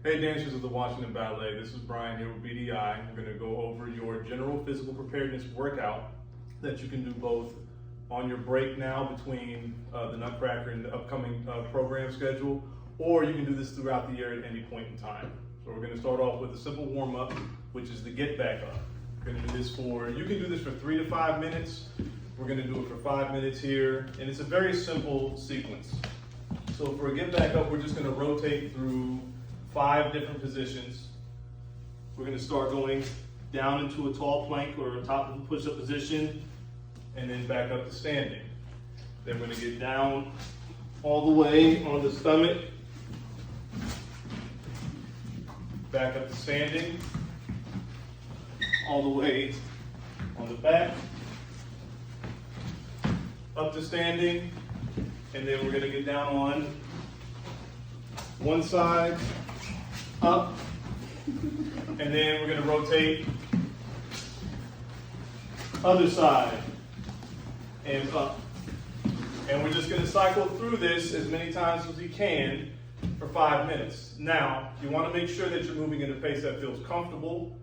Hey dancers of the Washington Ballet, this is Brian here with BDI. We're going to go over your general physical preparedness workout that you can do both on your break now between the Nutcracker and the upcoming program schedule, or you can do this throughout the year at any point in time. So we're going to start off with a simple warm-up, which is the get back up. We're going to do this you can do this for 3 to 5 minutes. We're going to do it for 5 minutes here, and it's a very simple sequence. So for a get back up, we're just going to rotate through 5 different positions. We're going to start going down into a tall plank or a top of the push-up position, and then back up to standing. Then we're going to get down all the way on the stomach, back up to standing, all the way on the back, up to standing, and then we're going to get down on one side, up, and then we're going to rotate other side and up. And we're just going to cycle through this as many times as you can for 5 minutes. Now, you want to make sure that you're moving at a pace that feels comfortable.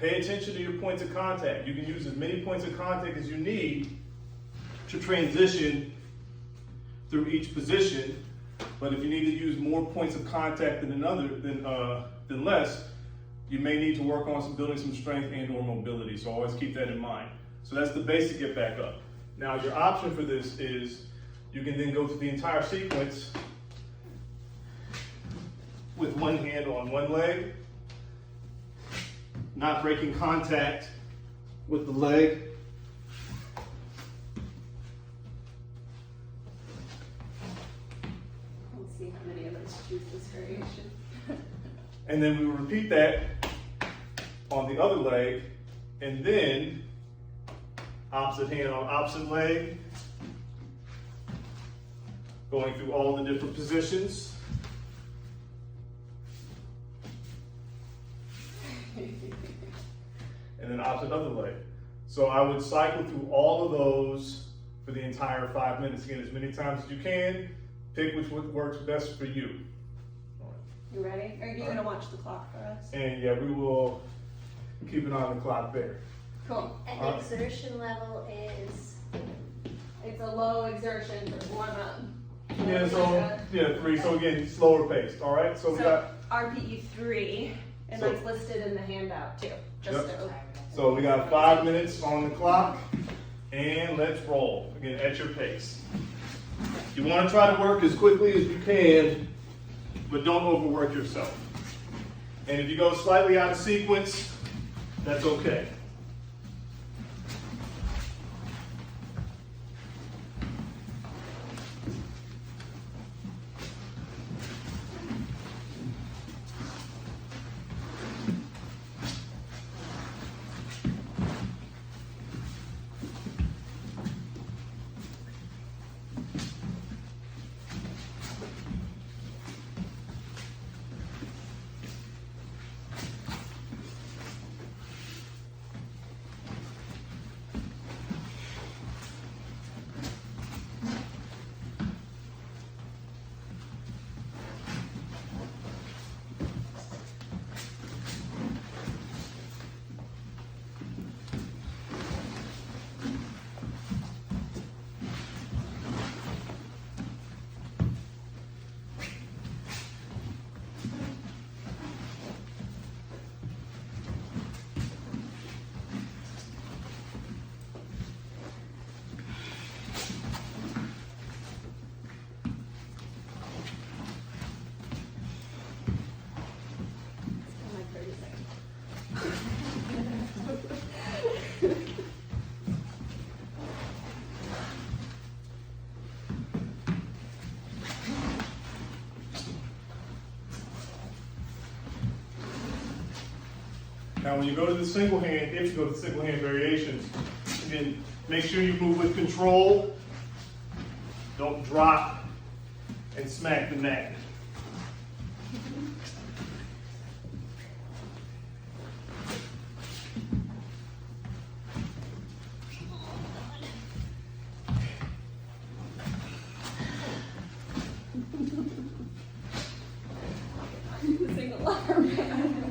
Pay attention to your points of contact. You can use as many points of contact as you need to transition through each position. But if you need to use more points of contact than less, you may need to work on building some strength and/or mobility. So always keep that in mind. So that's the basic get back up. Now your option for this is you can then go through the entire sequence with one hand on one leg, not breaking contact with the leg. Let's see how many of us choose this variation. And then we will repeat that on the other leg, and then opposite hand on opposite leg, going through all the different positions. And then opposite other leg. So I would cycle through all of those for the entire 5 minutes. Again, as many times as you can. Pick which works best for you. You ready? Are you going to watch the clock for us? And yeah, we will keep an eye on the clock there. Cool. And the exertion level is? It's a low exertion for warm up. Yeah, so 3. So again, slower paced. All right. So we got RPE 3, and So- that's listed in the handout too. Just Yep. to So we got 5 minutes on the clock, and let's roll. Again, at your pace. You want to try to work as quickly as you can, but don't overwork yourself. And if you go slightly out of sequence, that's okay. like 30 seconds. Now when you go to the single hand, if you go to the single hand variations, again, make sure you move with control. Don't drop and smack the mat. Single alarming.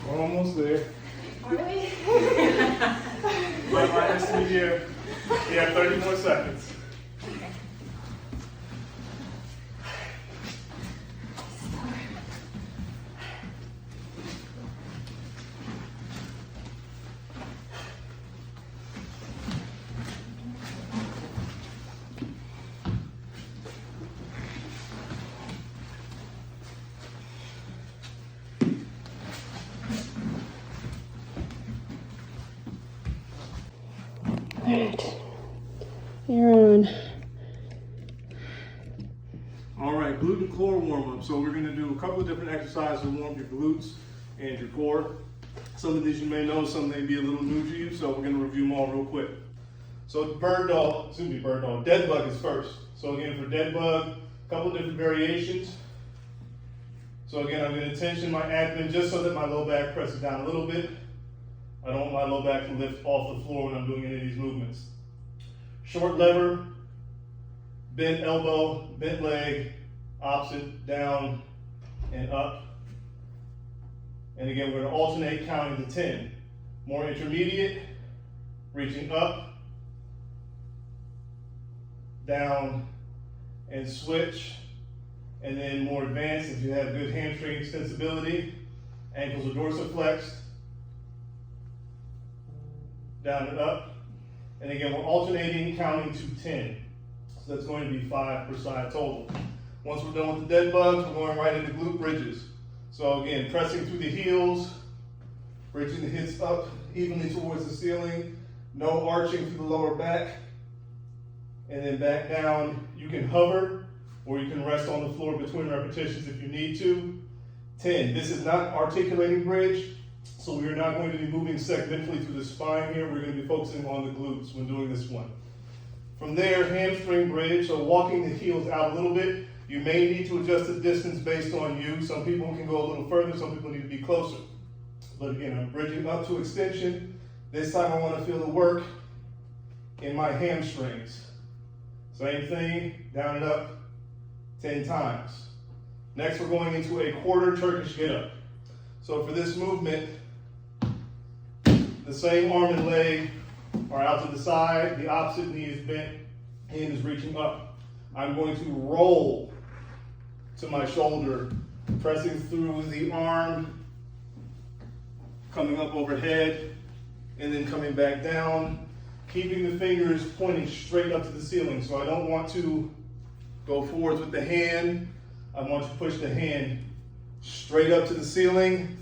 We're almost there. Are we? My estimate here, you have 30 more seconds. Alright, you're on. All right, glute and core warm up. So we're gonna do a couple of different exercises to warm up your glutes and your core. Some of these you may know, some may be a little new to you, so we're gonna review them all real quick. So dead bug is first. So again, for dead bug, a couple of different variations. So again, I'm gonna tension my abdomen just so that my low back presses down a little bit. I don't want my low back to lift off the floor when I'm doing any of these movements. Short lever, bent elbow, bent leg, opposite, down and up. And again, we're gonna alternate counting to 10. More intermediate, reaching up, down, and switch. And then more advanced, if you have good hamstring extensibility, ankles are dorsiflexed, down and up. And again, we're alternating counting to 10. So that's going to be 5 per side total. Once we're done with the dead bugs, we're going right into glute bridges. So again, pressing through the heels, bridging the hips up evenly towards the ceiling, no arching through the lower back, and then back down. You can hover, or you can rest on the floor between repetitions if you need to. 10, this is not articulating bridge, so we are not going to be moving segmentally through the spine here. We're going to be focusing on the glutes when doing this one. From there, hamstring bridge, so walking the heels out a little bit. You may need to adjust the distance based on you. Some people can go a little further, some people need to be closer. But again, I'm bridging up to extension. This time I want to feel the work in my hamstrings. Same thing, down and up 10 times. Next, we're going into a quarter Turkish get-up. So for this movement, the same arm and leg are out to the side, the opposite knee is bent, hand is reaching up. I'm going to roll to my shoulder, pressing through the arm, coming up overhead, and then coming back down, keeping the fingers pointing straight up to the ceiling. So I don't want to go forwards with the hand. I want to push the hand straight up to the ceiling,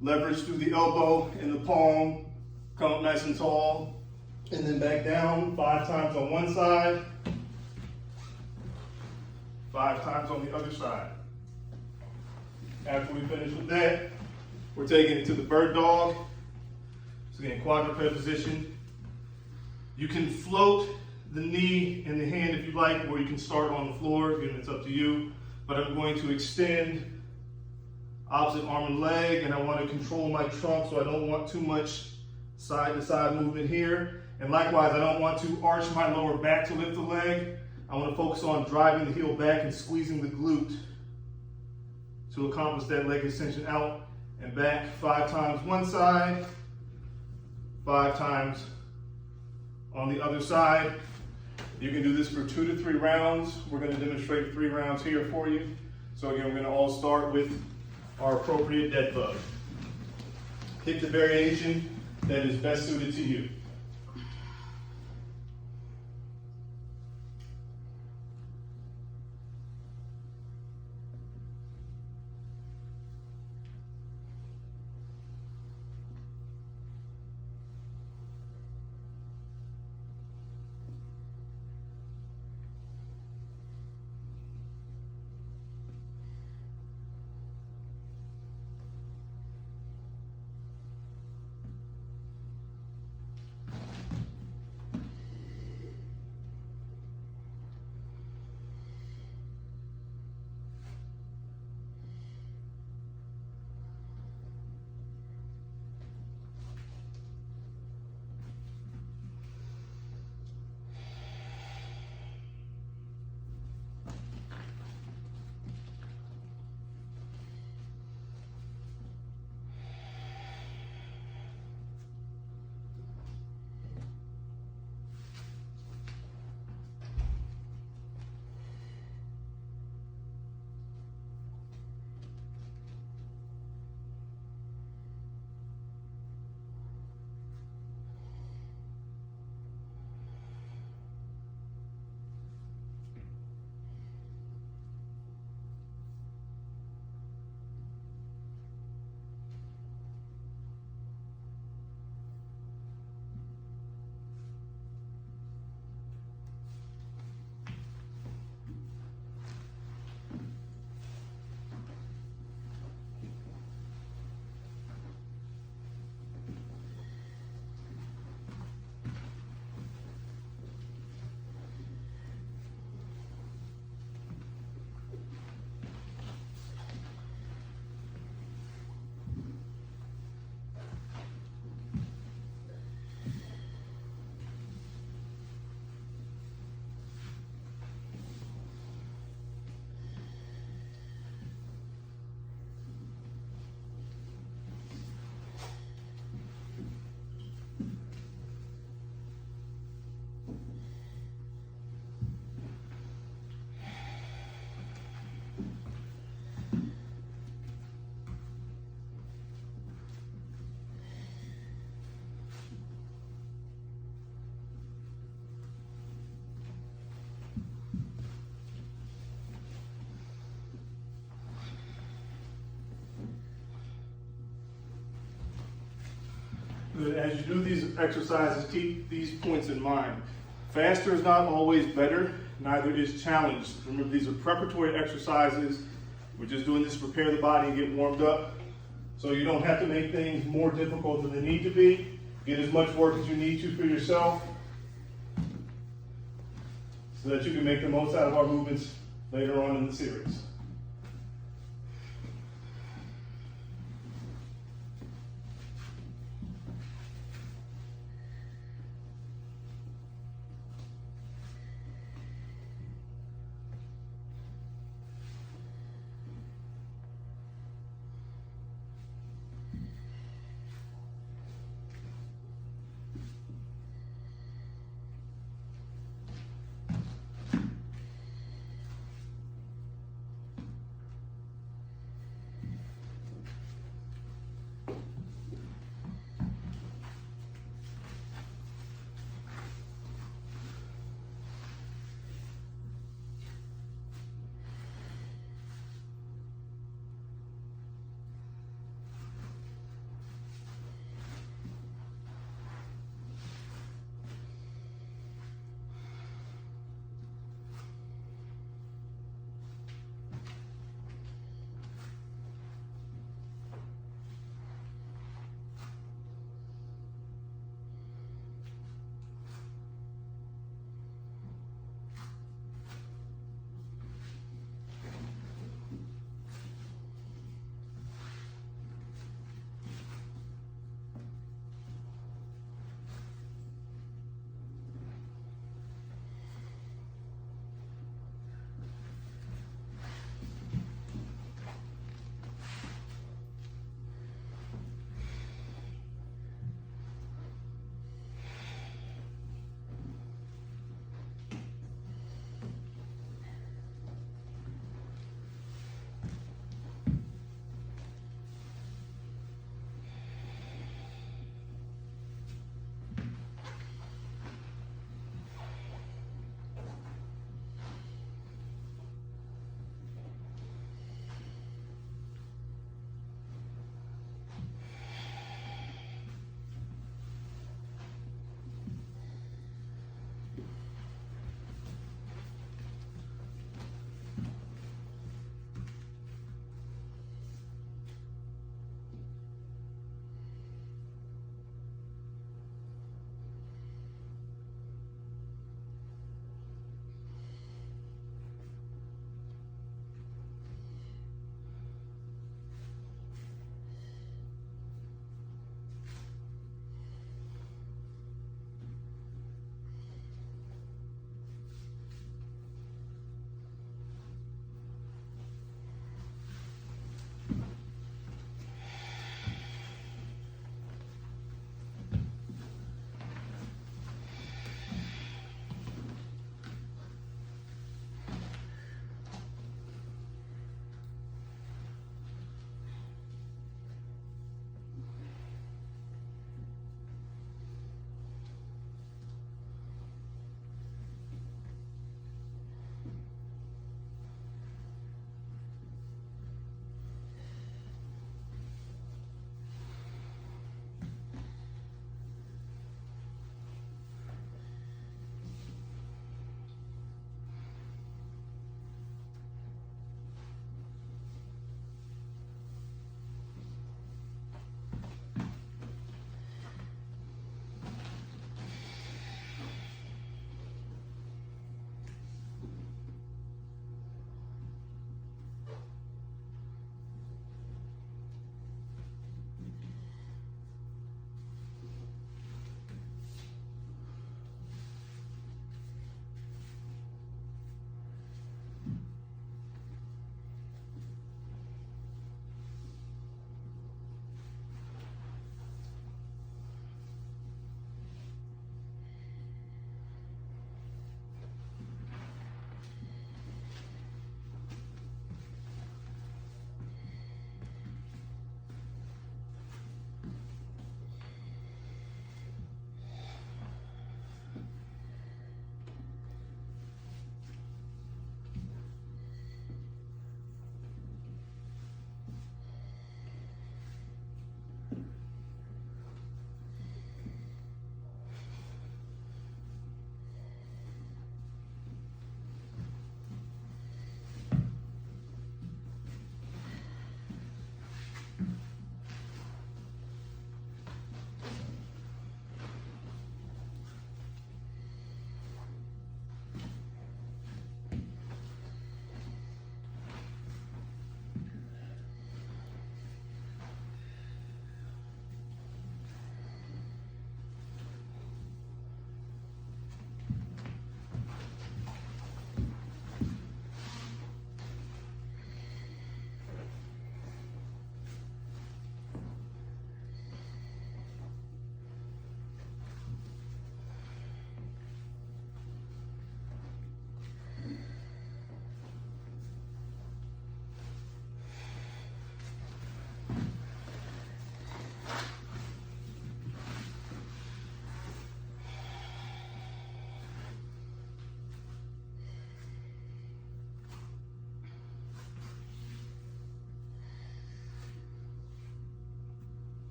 leverage through the elbow and the palm, come up nice and tall, and then back down 5 times on one side, 5 times on the other side. After we finish with that, we're taking it to the bird dog. So again, quadruped position. You can float the knee and the hand if you like, or you can start on the floor. Again, it's up to you. But I'm going to extend opposite arm and leg, and I want to control my trunk, so I don't want too much side to side movement here. And likewise, I don't want to arch my lower back to lift the leg. I want to focus on driving the heel back and squeezing the glute to accomplish that leg extension out and back 5 times one side, 5 times on the other side. You can do this for 2 to 3 rounds. We're going to demonstrate 3 rounds here for you. So again, we're going to all start with our appropriate dead bug. Pick the variation that is best suited to you. Good. As you do these exercises, keep these points in mind. Faster is not always better, neither is challenged. Remember, these are preparatory exercises. We're just doing this to prepare the body and get warmed up. So you don't have to make things more difficult than they need to be. Get as much work as you need to for yourself so that you can make the most out of our movements later on in the series.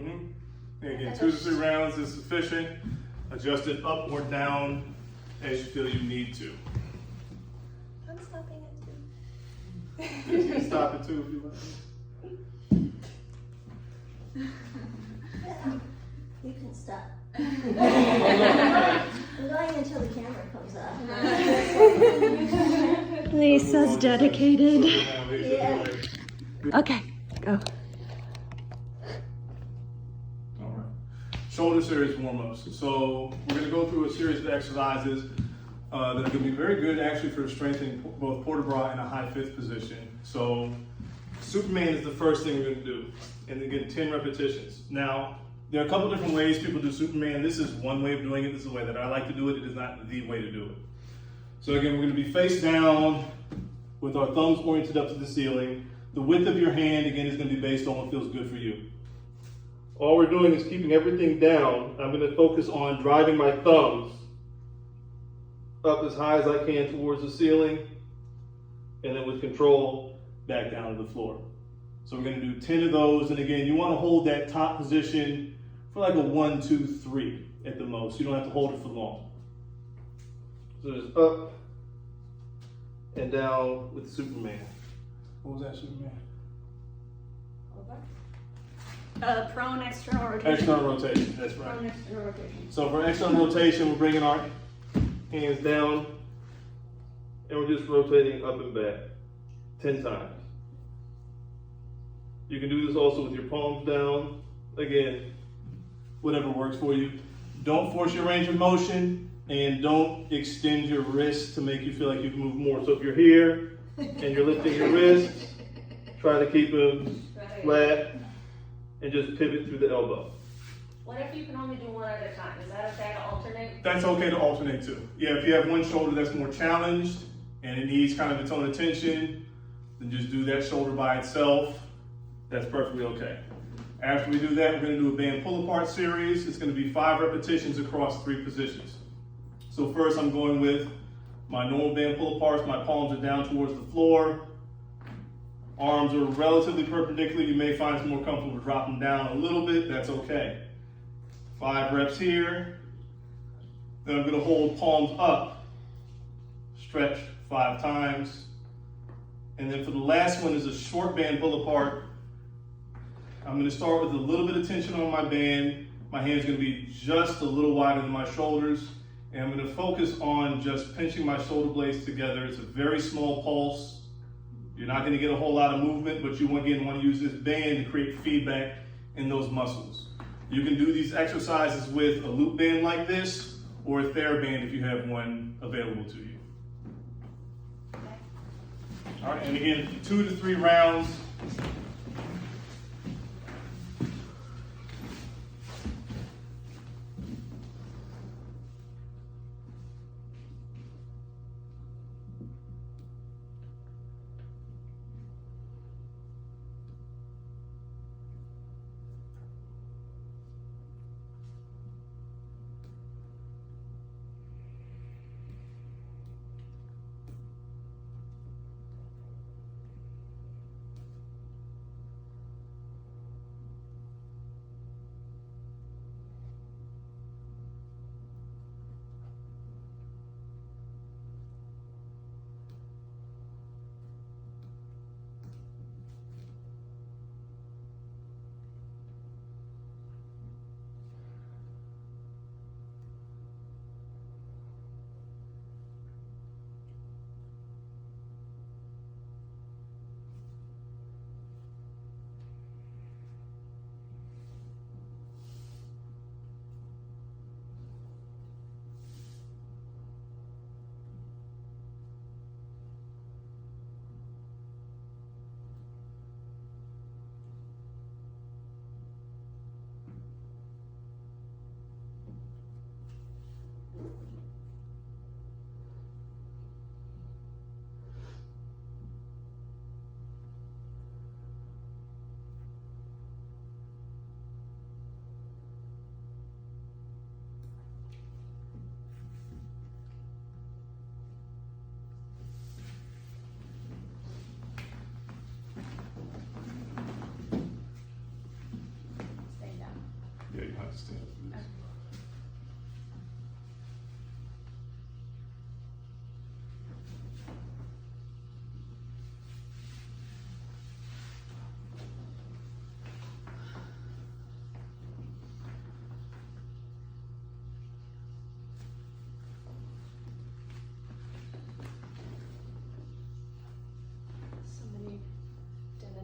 Mm-hmm. Again, 2 to 3 rounds is sufficient. Adjust it up or down as you feel you need to. I'm stopping at 2. You can stop it too if you want. You can stop. I'm going until the camera comes up. Lisa's dedicated. Yeah. Okay, go. All right. Shoulder series warm-ups. So we're going to go through a series of exercises that are going to be very good actually for strengthening both port de bras and a high fifth position. So Superman is the first thing we're going to do. And again, 10 repetitions. Now, there are a couple different ways people do Superman. This is one way of doing it. This is the way that I like to do it. It is not the way to do it. So again, we're going to be face down with our thumbs oriented up to the ceiling. The width of your hand, again, is going to be based on what feels good for you. All we're doing is keeping everything down. I'm going to focus on driving my thumbs up as high as I can towards the ceiling, and then with control, back down to the floor. So we're going to do 10 of those, and again, you want to hold that top position for like a 1, 2, 3 at the most. You don't have to hold it for long. So just up and down with Superman. What was that, Superman? Prone external rotation. External rotation, that's right. Prone external rotation. So for external rotation, we're bringing our hands down, and we're just rotating up and back 10 times. You can do this also with your palms down. Again, whatever works for you. Don't force your range of motion, and don't extend your wrist to make you feel like you can move more. So if you're here and you're lifting your wrists, try to keep them flat and just pivot through the elbow. What if you can only do one at a time? Is that okay to alternate? That's okay to alternate too. Yeah, if you have one shoulder that's more challenged and it needs kind of its own attention, then just do that shoulder by itself. That's perfectly okay. After we do that, we're going to do a band pull apart series. It's going to be 5 repetitions across 3 positions. So first I'm going with my normal band pull aparts. My palms are down towards the floor. Arms are relatively perpendicular. You may find it's more comfortable to drop them down a little bit. That's okay. 5 reps here. Then I'm going to hold palms up, stretch 5 times. And then for the last one is a short band pull apart. I'm going to start with a little bit of tension on my band. My hand's going to be just a little wider than my shoulders. And I'm going to focus on just pinching my shoulder blades together. It's a very small pulse. You're not going to get a whole lot of movement, but you again want to use this band to create feedback in those muscles. You can do these exercises with a loop band like this, or a TheraBand if you have one available to you. All right, and again, 2 to 3 rounds.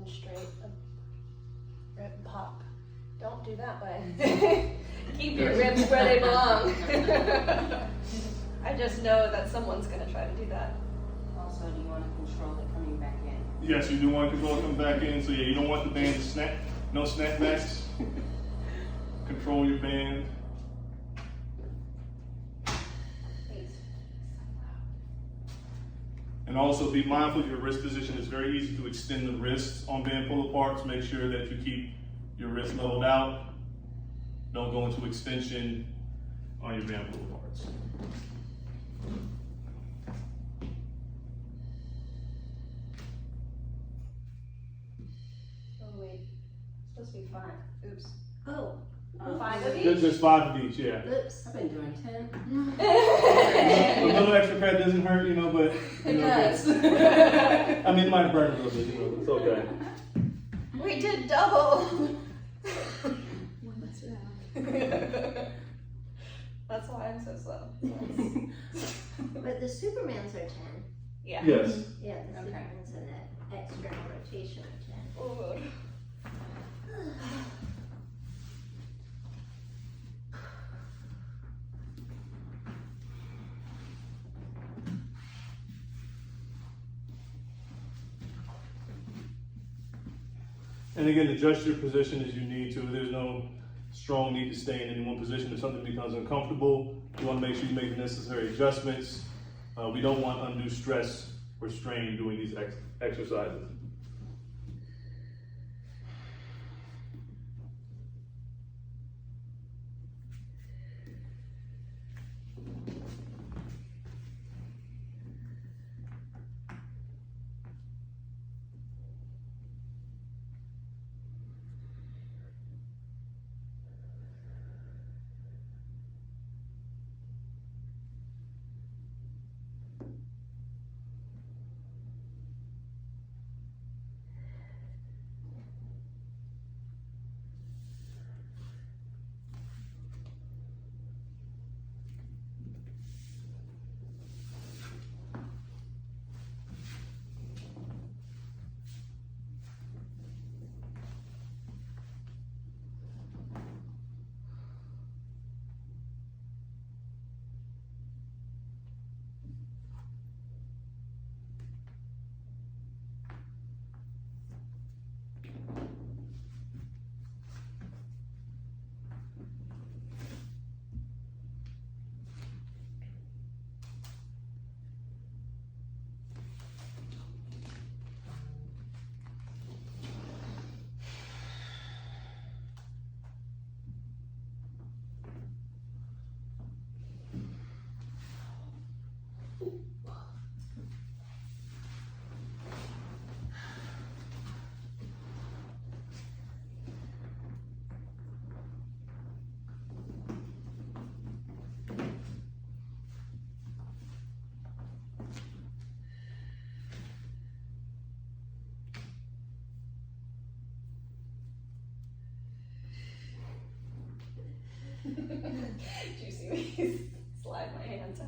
straight, rib pop. Don't do that way. Keep your ribs where they belong. I just know that someone's gonna try to do that. Also, do you want to control it coming back in? Yes, you do want to control it come back in. So yeah, you don't want the band to snap. No snapbacks. Control your band. And also be mindful of your wrist position. It's very easy to extend the wrists on band pull aparts. Make sure that you keep your wrist leveled out. Don't go into extension on your band pull aparts. Oh wait, it's supposed to be 5. Oops. Oh, 5 of There's each? 5 of each, yeah. oops. I've been doing 10. A little extra credit doesn't hurt, you know, but you It know, does. I mean, it might burn a little bit, you know, it's okay. We did double. What's that? That's why I'm so slow. But the Supermans are 10. Yeah. Yes. Yeah, the Okay. Supermans and that extra rotation are 10. Oh. And again, adjust your position as you need to. There's no strong need to stay in any one position. If something becomes uncomfortable, you want to make sure you make the necessary adjustments. We don't want undue stress or strain doing these exercises. Do you see me slide my hands?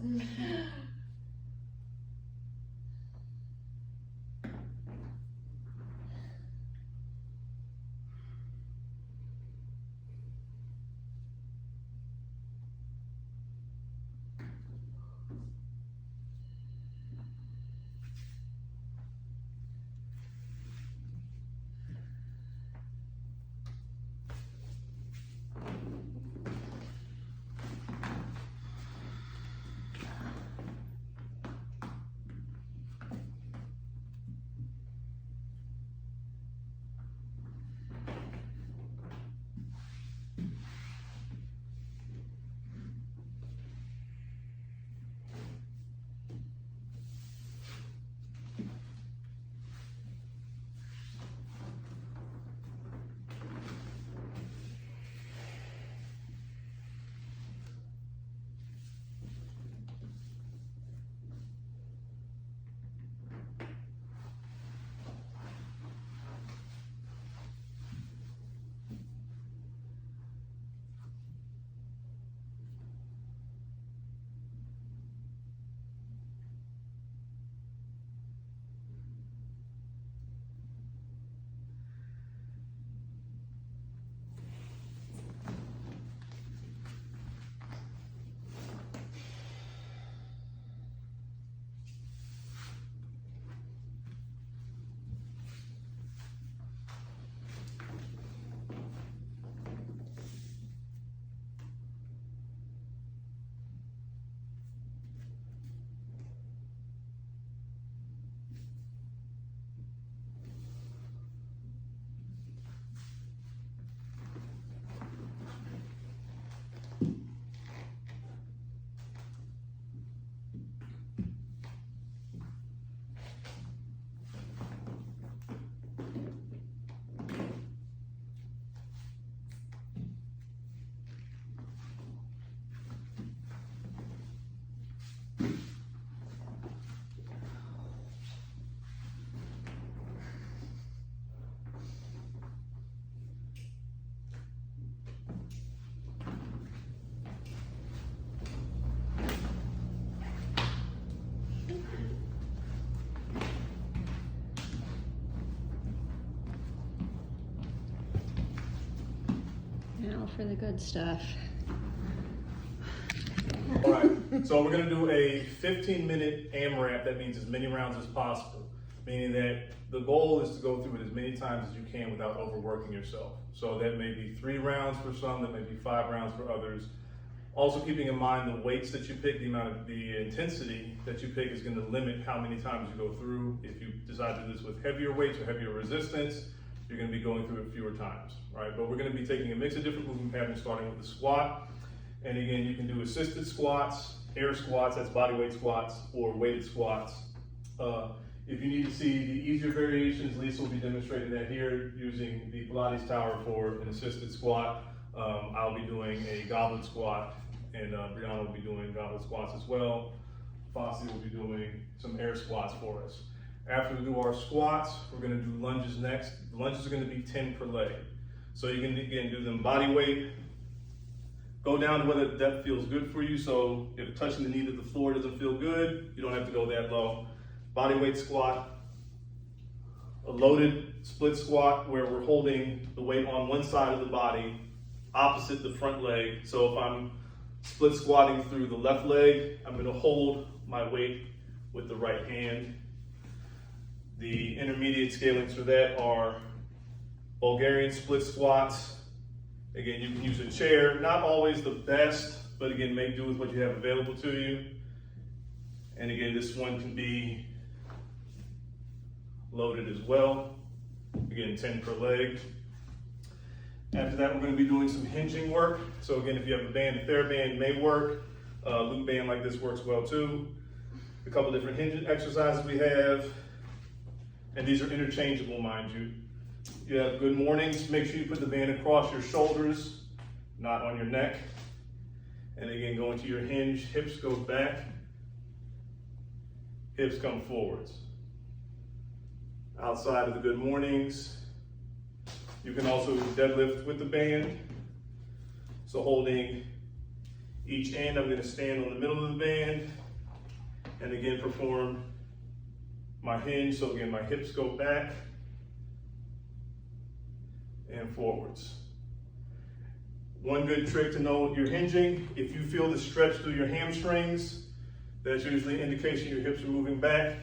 for the good stuff. All right, so we're gonna do a 15-minute AMRAP. That means as many rounds as possible, meaning that the goal is to go through it as many times as you can without overworking yourself. So that may be 3 rounds for some, that may be 5 rounds for others. Also keeping in mind the weights that you pick, the intensity that you pick is gonna limit how many times you go through. If you decide to do this with heavier weights or heavier resistance, you're gonna be going through it fewer times, right? But we're gonna be taking a mix of different movement patterns, starting with the squat. And again, you can do assisted squats, air squats, that's body weight squats, or weighted squats. If you need to see the easier variations, Lisa will be demonstrating that here using the Pilates tower for an assisted squat. I'll be doing a goblet squat, and Brianna will be doing goblet squats as well. Fossey will be doing some air squats for us. After we do our squats, we're gonna do lunges next. The lunges are gonna be 10 per leg. So you can, again, do them body weight. Go down to whether the depth feels good for you. So if touching the knee to the floor doesn't feel good, you don't have to go that low. Body weight squat, a loaded split squat where we're holding the weight on one side of the body opposite the front leg. So if I'm split squatting through the left leg, I'm gonna hold my weight with the right hand. The intermediate scalings for that are Bulgarian split squats. Again, you can use a chair, not always the best, but again, make do with what you have available to you. And again, this one can be loaded as well. Again, 10 per leg. After that, we're going to be doing some hinging work. So again, if you have a band, a TheraBand may work. Loop band like this works well too. A couple different hinge exercises we have. And these are interchangeable, mind you. You have good mornings. Make sure you put the band across your shoulders, not on your neck. And again, go into your hinge. Hips go back. Hips come forwards. Outside of the good mornings, you can also deadlift with the band. So holding each end, I'm gonna stand on the middle of the band and again perform my hinge. So again, my hips go back and forwards. One good trick to know when you're hinging, if you feel the stretch through your hamstrings, that's usually an indication your hips are moving back.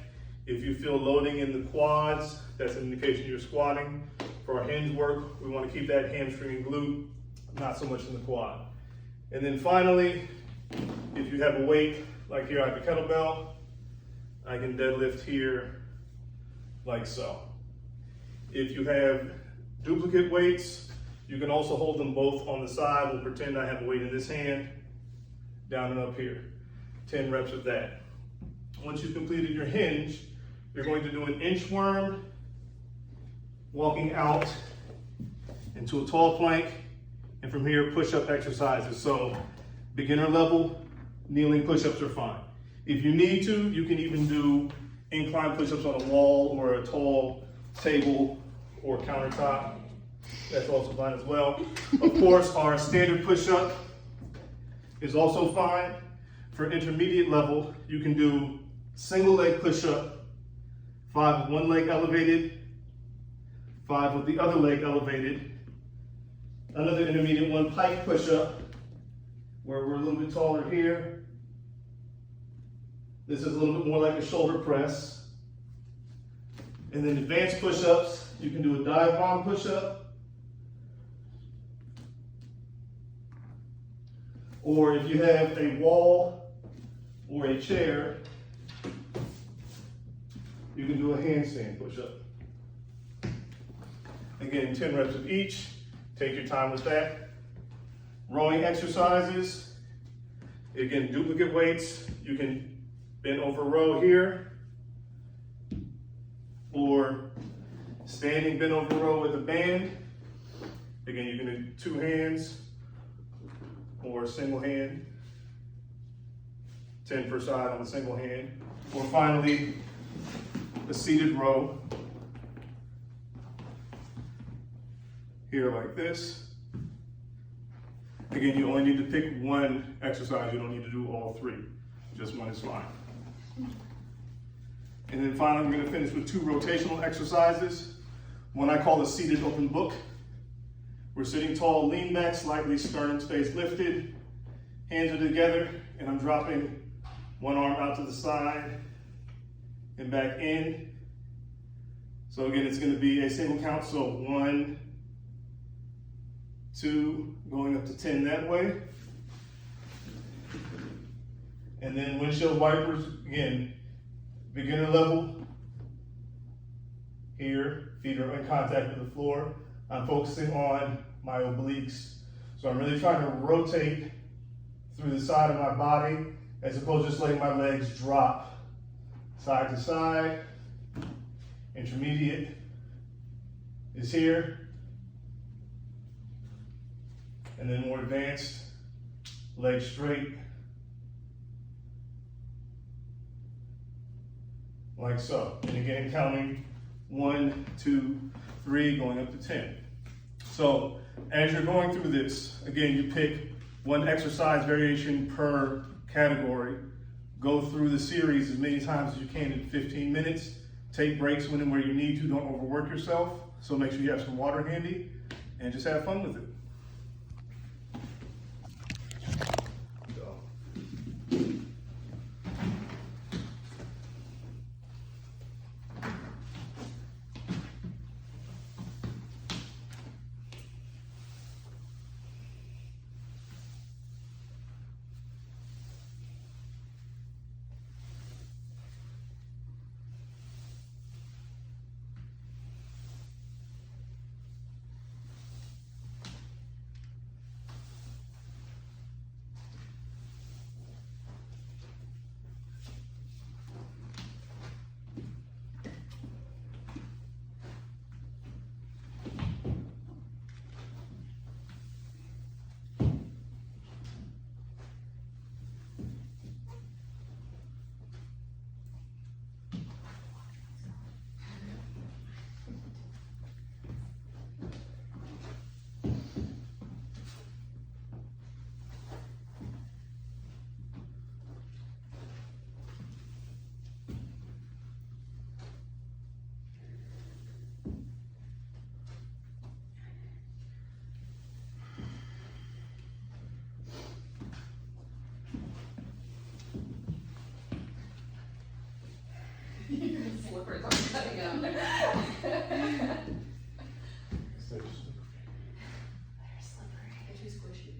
If you feel loading in the quads, that's an indication you're squatting. For our hinge work, we want to keep that hamstring and glute, not so much in the quad. And then finally, if you have a weight, like here I have a kettlebell, I can deadlift here like so. If you have duplicate weights, you can also hold them both on the side. We'll pretend I have a weight in this hand, down and up here. 10 reps of that. Once you've completed your hinge, you're going to do an inchworm, walking out into a tall plank, and from here, push-up exercises. So beginner level, kneeling push-ups are fine. If you need to, you can even do incline push-ups on a wall or a tall table or countertop. That's also fine as well. Of course, our standard push-up is also fine. For intermediate level, you can do single leg push-up, 5 with one leg elevated, 5 with the other leg elevated. Another intermediate one, pike push-up, where we're a little bit taller here. This is a little bit more like a shoulder press. And then advanced push-ups, you can do a dive bomb push-up. Or if you have a wall or a chair, you can do a handstand push-up. Again, 10 reps of each. Take your time with that. Rowing exercises. Again, duplicate weights. You can bend over row here, or standing bend over row with a band. Again, you can do 2 hands or a single hand. 10 per side on the single hand. Or finally, a seated row. Here like this. Again, you only need to pick one exercise. You don't need to do all 3. Just one is fine. And then finally, we're going to finish with 2 rotational exercises. One I call a seated open book, We're sitting tall, lean back slightly, sternum stays lifted, hands are together, and I'm dropping one arm out to the side and back in. So again, it's going to be a single count, so 1, 2, going up to 10 that way. And then windshield wipers, again, beginner level. Here, feet are in contact with the floor. I'm focusing on my obliques. So I'm really trying to rotate through the side of my body as opposed to just letting my legs drop side to side. Intermediate is here. And then more advanced, legs straight. Like so. And again, counting 1, 2, 3, going up to 10. So as you're going through this, again, you pick one exercise variation per category. Go through the series as many times as you can in 15 minutes. Take breaks when and where you need to. Don't overwork yourself. So make sure you have some water handy and just have fun with it. Slippers aren't cutting out. They're slippery. They're too squishy.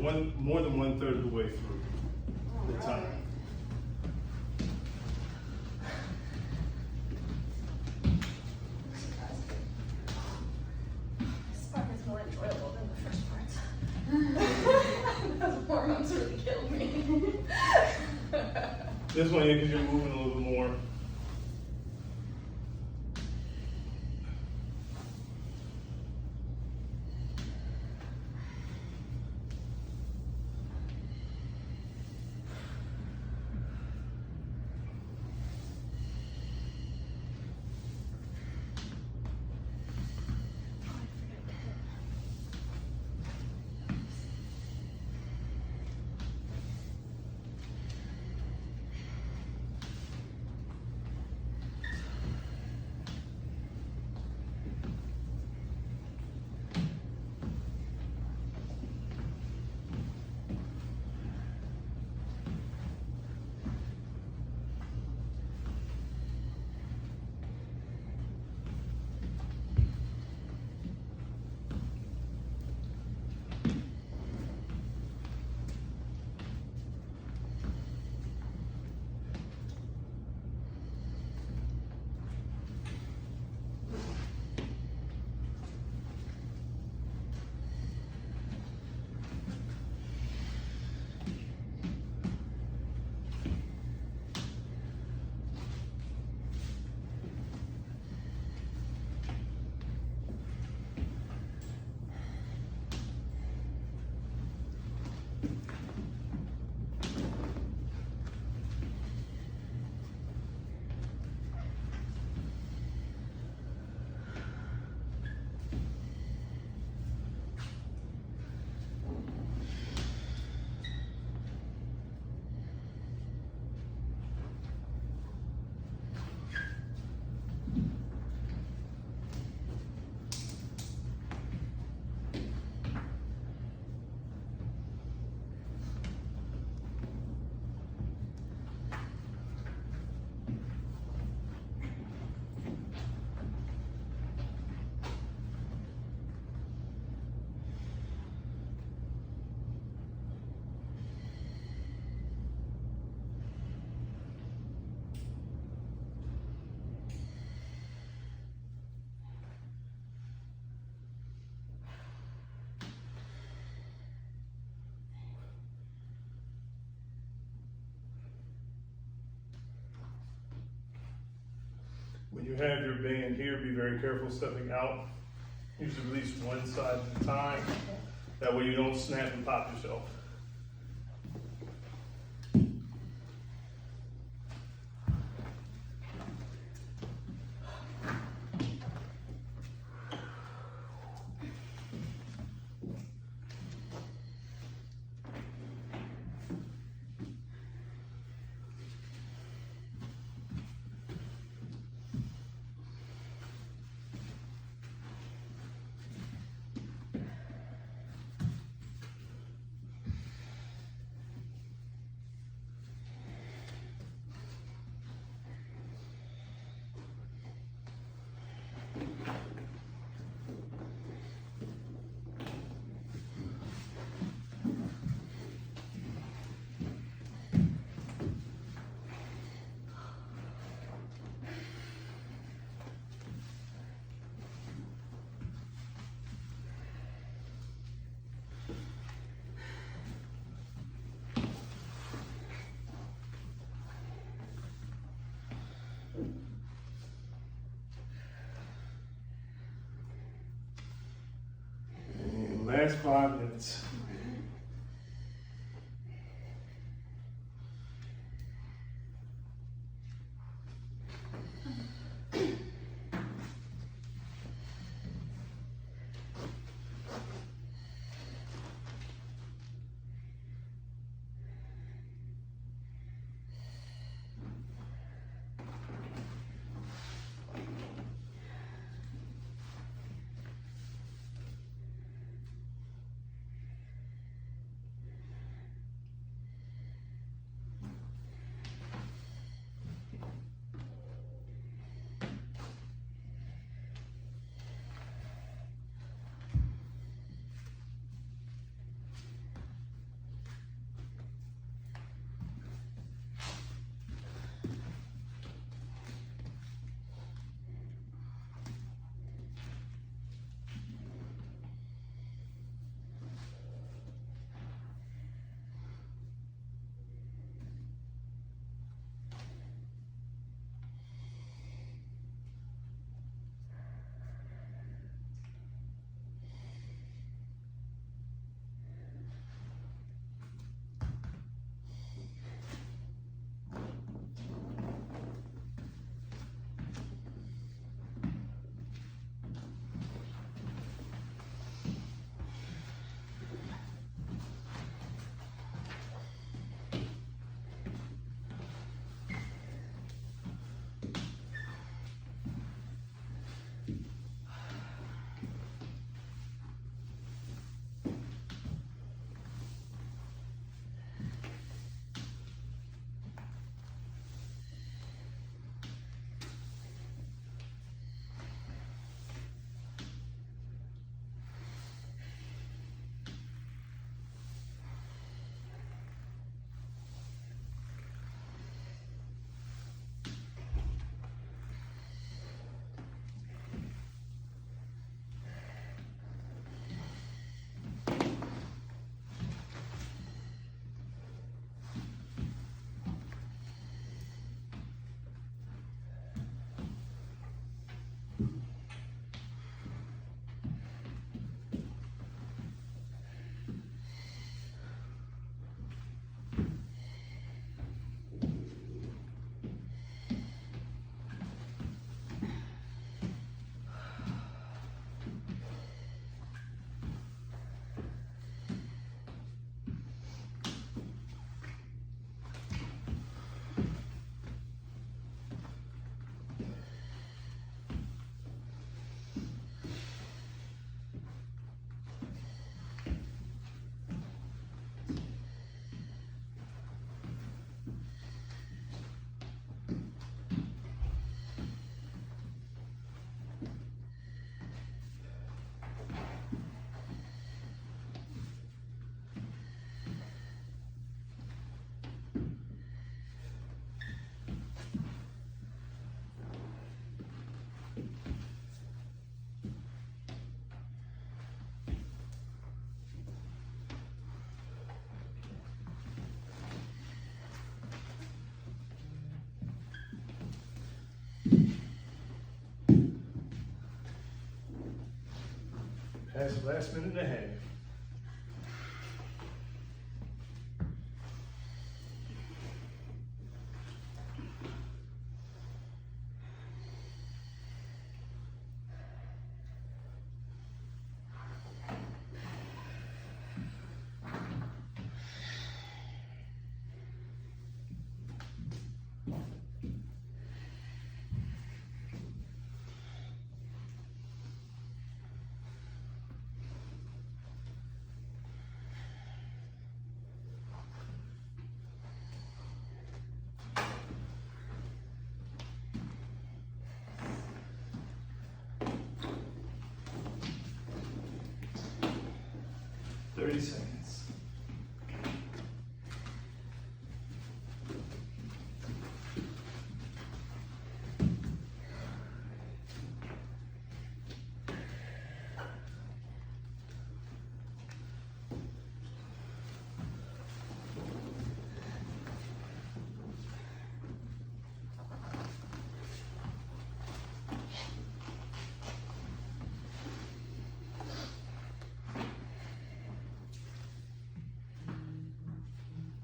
more than 1/3 of the way through the time. This part is more enjoyable than the first parts. Those hormones really killed me. This one here, because you're moving a little bit more. When you have your band here, be very careful stepping out. Use at least one side at a time. That way you don't snap and pop yourself. And last 5 minutes. Last minute and a half. Seconds.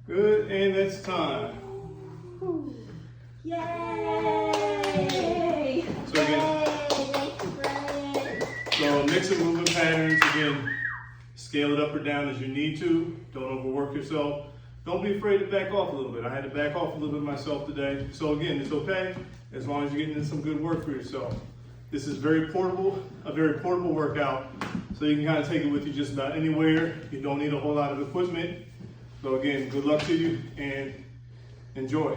Good, and that's time. Yay! So again, Thank you, Brian. so mix of movement patterns, again, scale it up or down as you need to. Don't overwork yourself. Don't be afraid to back off a little bit. I had to back off a little bit myself today. So again, it's okay as long as you're getting in some good work for yourself. This is very portable, a very portable workout. So you can kind of take it with you just about anywhere. You don't need a whole lot of equipment. So again, good luck to you and enjoy.